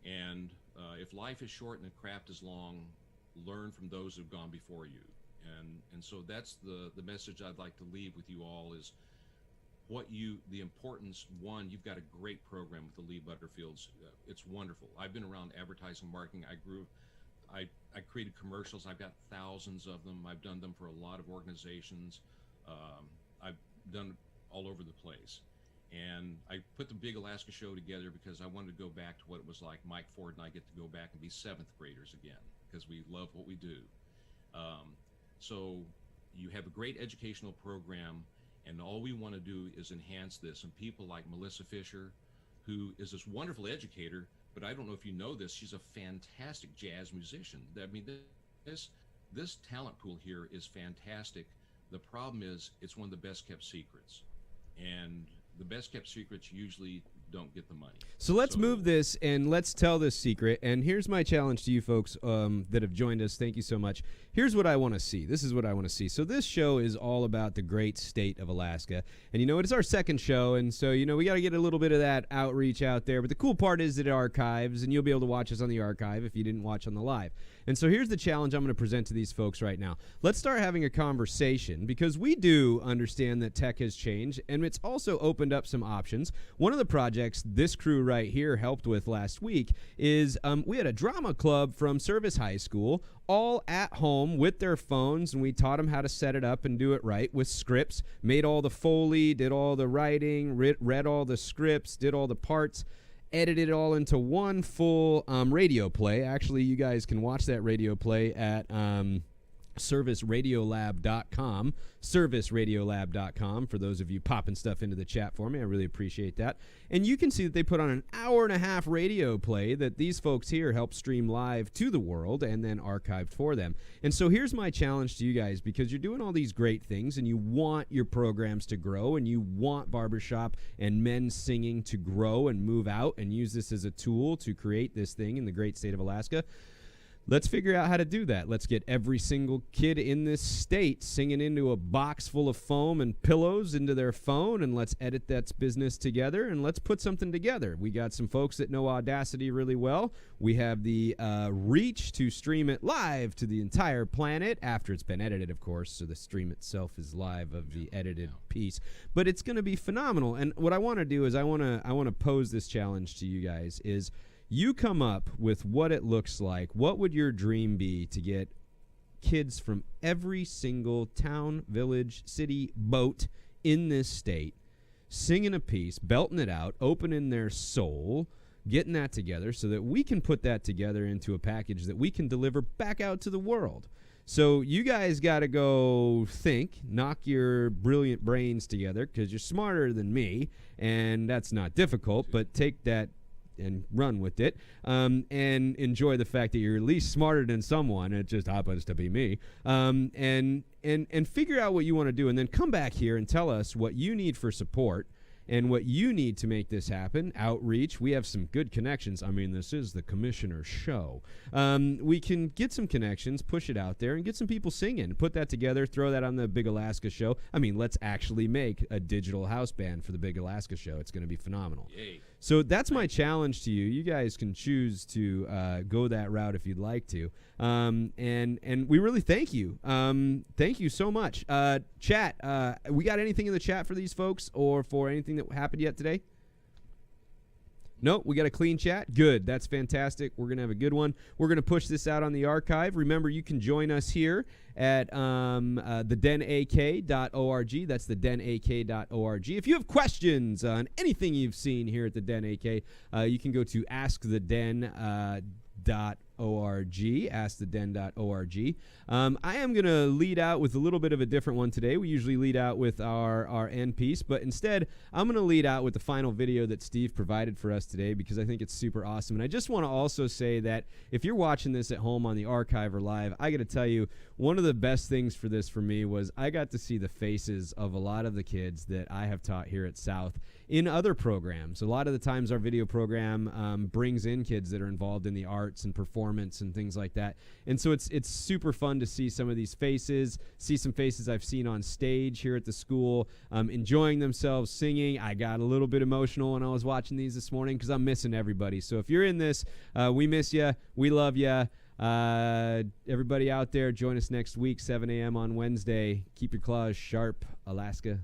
And if life is short and the craft is long, learn from those who've gone before you. And so that's the message I'd like to leave with you all is the importance. One, you've got a great program with the Lee Butterfields. It's wonderful. I've been around advertising, marketing. I created commercials. I've got thousands of them. I've done them for a lot of organizations. I've done it all over the place. And I put the Big Alaska Show together because I wanted to go back to what it was like. Mike Ford and I get to go back and be seventh graders again because we love what we do. So you have a great educational program, and all we want to do is enhance this. And people like Melissa Fisher, who is this wonderful educator, but I don't know if you know this, she's a fantastic jazz musician. I mean, this talent pool here is fantastic. The problem is it's one of the best kept secrets. And the best kept secrets usually don't get the money. So let's move this and let's tell this secret. And here's my challenge to you folks that have joined us. Thank you so much. Here's what I want to see. This is what I want to see. So this show is all about the great state of Alaska. And, it's our second show. And so, we got to get a little bit of that outreach out there. But the cool part is that it archives, and you'll be able to watch us on the archive if you didn't watch on the live. And so here's the challenge I'm going to present to these folks right now. Let's start having a conversation, because we do understand that tech has changed, and it's also opened up some options. One of the projects this crew right here helped with last week is we had a drama club from Service High School, all at home with their phones, and we taught them how to set it up and do it right with scripts, made all the Foley, did all the writing, read all the scripts, did all the parts, edited it all into one full radio play. Actually, you guys can watch that radio play at serviceradiolab.com, serviceradiolab.com, for those of you popping stuff into the chat for me. I really appreciate that. And you can see that they put on an hour-and-a-half radio play that these folks here help stream live to the world and then archived for them. And so here's my challenge to you guys, because you're doing all these great things and you want your programs to grow and you want barbershop and men's singing to grow and move out and use this as a tool to create this thing in the great state of Alaska. Let's figure out how to do that. Let's get every single kid in this state singing into a box full of foam and pillows into their phone, and let's edit that business together, and let's put something together. We got some folks that know Audacity really well. We have the reach to stream it live to the entire planet after it's been edited, of course, so the stream itself is live of the edited piece. But it's going to be phenomenal. And what I want to do is I want to pose this challenge to you guys is, you come up with what it looks like. What would your dream be to get kids from every single town, village, city, boat in this state singing a piece, belting it out, opening their soul, getting that together so that we can put that together into a package that we can deliver back out to the world? So you guys got to go think, knock your brilliant brains together, because you're smarter than me, and that's not difficult, but take that and run with it, and enjoy the fact that you're at least smarter than someone. It just happens to be me. And figure out what you want to do, and then come back here and tell us what you need for support and what you need to make this happen. Outreach. We have some good connections. I mean, this is the commissioner's show. We can get some connections, push it out there, and get some people singing. Put that together, throw that on the Big Alaska Show. I mean, let's actually make a digital house band for the Big Alaska Show. It's going to be phenomenal. Yay. So that's my challenge to you. You guys can choose to go that route if you'd like to. And we really thank you. Thank you so much. Chat, we got anything in the chat for these folks or for anything that happened yet today? Nope, we got a clean chat. Good. That's fantastic. We're going to have a good one. We're going to push this out on the archive. Remember, you can join us here at thedenak.org. That's thedenak.org. If you have questions on anything you've seen here at the Den AK, you can go to asktheden.org, asktheden.org. I am going to lead out with a little bit of a different one today. We usually lead out with our end piece, but instead I'm going to lead out with the final video that Steve provided for us today, because I think it's super awesome. And I just want to also say that if you're watching this at home on the archive or live, I got to tell you, one of the best things for this for me was I got to see the faces of a lot of the kids that I have taught here at South in other programs. A lot of the times our video program brings in kids that are involved in the arts and performance and things like that. And so it's super fun to see some of these faces, see some faces I've seen on stage here at the school, enjoying themselves singing. I got a little bit emotional when I was watching these this morning because I'm missing everybody. So if you're in this, we miss you. We love you. Everybody out there, join us next week, 7 a.m. on Wednesday. Keep your claws sharp, Alaska.